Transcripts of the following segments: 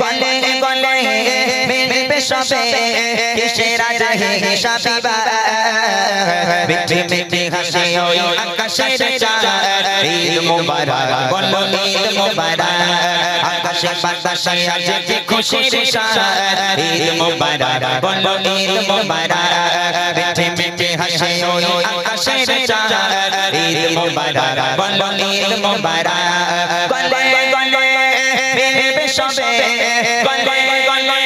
গলে গলে মিলবে সবে কিসের রাজা হিসাবিবা মিঠে মিঠে হাসি ওই আকাশের চাঁদ ঈদ মুবারক বলো ঈদ মুবারক আকাশে বাতাসে আজ যে খুশির সাদ ঈদ মুবারক বলো ঈদ মুবারক মিঠে মিঠে হাসি ওই আকাশের চাঁদ ঈদ মুবারক বলো ঈদ মুবারক গলে গলে মিলবে সবে গলে গলে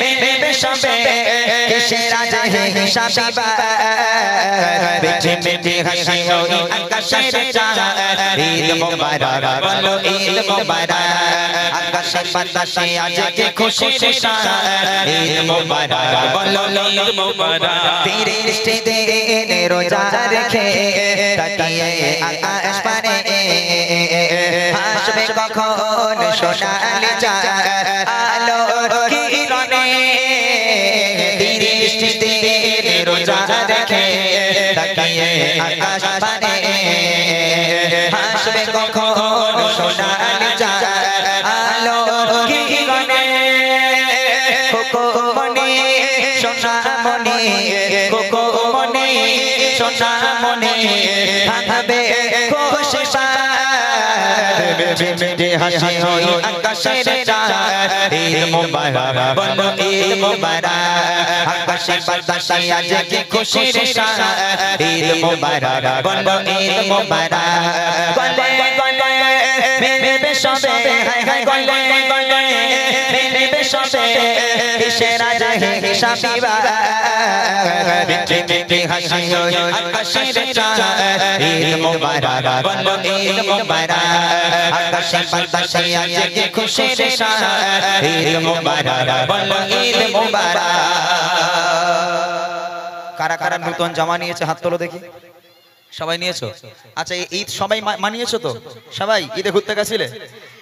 মিলবে সবে কিসের রাজা হিসাবিবা মিঠে মিঠে হাসি ওই আকাশের চাঁদ ঈদ মুবারক বলো ঈদ মুবারক আকাশে বাতাসে আজ যে খুশির সাদ ঈদ মুবারক বলো ঈদ মুবারক 30 দিন রোজা রেখে তাকিয়ে আকাশ পানে হাসবে কখন সোনালি চাঁদ আলোর কিরণে 30 দিন রোজা রেখে তাকিয়ে আকাশ পানে হাসবে কখন সোনালি চাঁদ আলোর কিরণে কোকোমনি সোনামনি কোকোমনি সোনামনি থাকবে খুশি মিঠে হাসি ওই আকাশের চাঁদ ঈদ মুবারক বলো ঈদ মুবারক আকাশে বাতাসে আজ যে খুশির সাদ ঈদ মুবারক বলো ঈদ মুবারক গলে গলে মিলবে সবে হায় হায় গলে গলে মিলবে সবে কিসের রাজা হিসাবিবা মিঠে মিঠে হাসি ওই আকাশের চাঁদ ঈদ মুবারক বলো ঈদ মুবারক আকাশে বাতাসে আজ যে খুশির সাদ ঈদ মুবারক বলো ঈদ মুবারক কারা কারা নতুন জামা নিয়েছে হাত তোলো দেখি সবাই নিয়েছো আচ্ছা ঈদ সবাই মানিয়েছো তো সবাই ঈদে ঘুরতে গেছিলে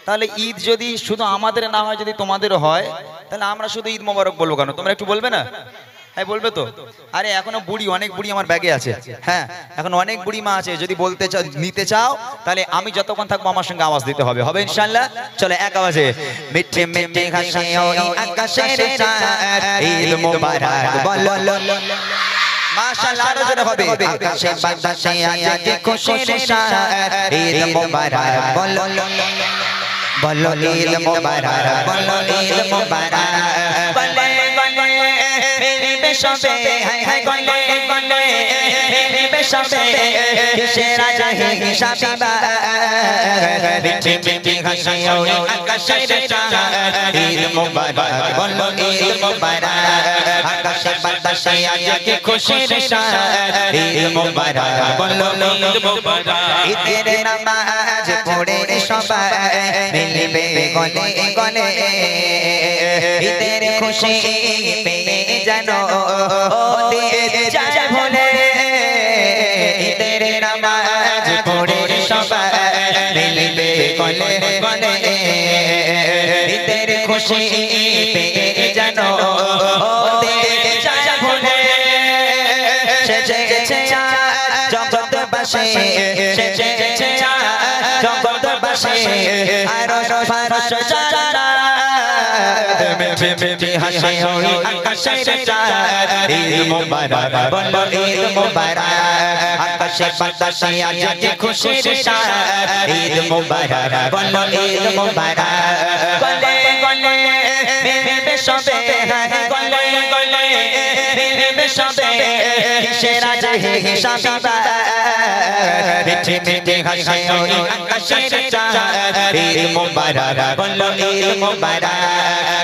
তাহলে ঈদ যদি শুধু আমাদের না হয় যদি তোমাদেরও হয় তাহলে আমরা শুধু ঈদ মোবারক বলবো কেন তোমরা একটু বলবে না হ্যাঁ বলবে তো আরে এখনো বুড়ি অনেক বুড়ি আমার ব্যাগে আছে হ্যাঁ এখন অনেক বুড়ি মা আছে যদি বলতে চাও নিতে চাও তাহলে আমি যতক্ষণ থাকবো আমার সঙ্গে আওয়াজ দিতে হবে হবে ইনশাআল্লাহ চলো এক আওয়াজে মিঠে মিঠে হাসি ওই আকাশের চাঁদ ঈদ মুবারক বলো মাশাআল্লাহ আরো জোরে হবে আকাশে বাতাসে আজ যে খুশির সাদ ঈদ মুবারক বলো বলো ঈদ মুবারক বলো ঈদ মুবারক গলে গলে মিলবে সবে হায় হায় গলে গলে মিলবে সবে কিসের রাজা হিসাবিবা মিঠে মিঠে হাসি ওই আকাশের চাঁদ ঈদ মুবারক বলো ঈদ মুবারক আকাশে বাতাসে আজ যে খুশির সাদ ঈদ মুবারক বলো ঈদ মুবারক ঈদের নামাজ পড়ে সবাই মিলবে গলে গলে ঈদের খুশি পেয়ে জানো ওদের যায় ভুলে ঈদের নামাজ পড়ে সবাই মিলবে গলে গলে ঈদের খুশি পেয়ে জানো ওদের যায় ভুলে সেজেছে জগৎবাসী সেজেছে জগৎবাসী আর ফারস যারা মিঠে মিঠে হাসি ওই আকাশের চাঁদ ঈদ মুবারক বলো ঈদ মুবারক আকাশে বাতাসে আজ যে খুশির সাদ ঈদ মুবারক বলো ঈদ মুবারক গলে গলে মিলবে সবে হায় গলে গলে মিলবে সবে কিসের রাজা হিসাবিবা মিঠে মিঠে হাসি ওই আকাশের চাঁদ ঈদ মুবারক বলো ঈদ মুবারক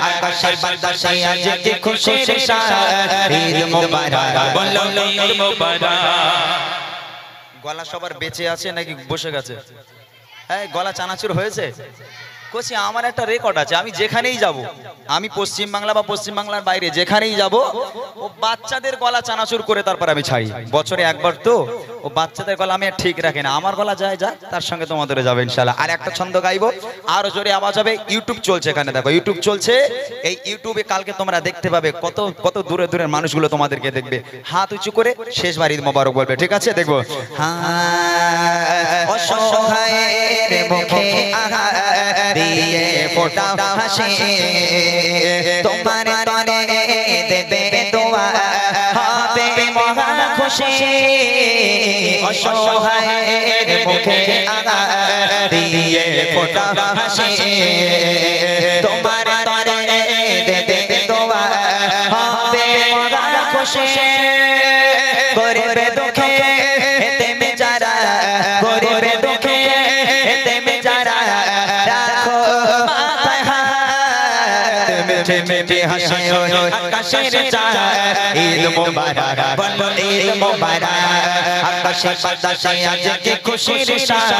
আকাশে বাতাসে আজ যে খুশির সাদ ঈদ মুবারক বলো ঈদ মুবারক গলা সবার বেঁচে আছে নাকি বসে গেছে হ্যাঁ গলা চানাচুর হয়েছে কোচি আমার একটা রেকর্ড আছে আমি যেখানেই যাব আমি পশ্চিম বাংলা বা পশ্চিম বাংলার বাইরে যেখানেই যাব ও বাচ্চাদের গলা চানাচুর করে তারপর আমি ছাড়ি বছরে একবার তো ও বাচ্চাদের গলা আমি ঠিক রাখি না আমার গলা যায় যা তার সঙ্গে তোমাদের যাবে ইনশাআল্লাহ আর একটা ছন্দ গাইবো আরো জোরে আওয়াজ হবে ইউটিউব চলছে এখানে দেখো ইউটিউব চলছে এই ইউটিউবে কালকে তোমরা দেখতে পাবে কত কত দূরে দূরের মানুষগুলো তোমাদেরকে দেখবে হাত উঁচু করে শেষবার ঈদ মোবারক বলবে ঠিক আছে দেখবো হ্যাঁ অসহায়ের মুখে আহার দিয়ে ফোটা হাসি তোমার তরে দেবে দোয়া হবে মহা খুশি অসহায়ের মুখে আঘাত দিয়ে ফোটা হাসি তোমার তরে দেবে দোয়া হবে মহা খুশি গরিবে দুঃখে এতিমে যারা গরিবে দুঃখে এতিমে যারা রাখো মাথায় হাত মিঠে মিঠে হাসি আকাশের চাঁদ ঈদ মুবারক বলো ঈদ মুবারক আকাশে বাতাসে আজকে খুশির সাথ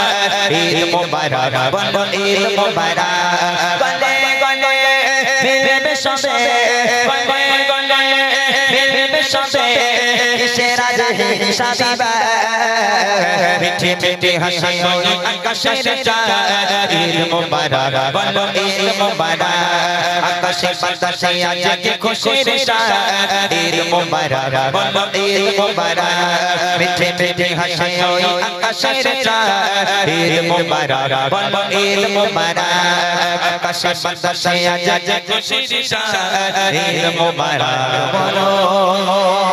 ঈদ মুবারক বলো ঈদ মুবারক গলে গলে মিলবে সবে গলে গলে মিলবে সবে কিসের আজকে শাদিবা মিঠে মিঠে হাসি আকাশের চাঁদ ঈদ মুবারক বলো ঈদ মুবারক আকাশে বাতাসে আজকে খুশির সাথ ঈদ মুবারক বলো ঈদ মুবারক মিঠে মিঠে হাসি আকাশের চাঁদ ঈদ মুবারক বলো ঈদ মুবারক আকাশে বাতাসে আজকে খুশির সাথ ঈদ মুবারক বলো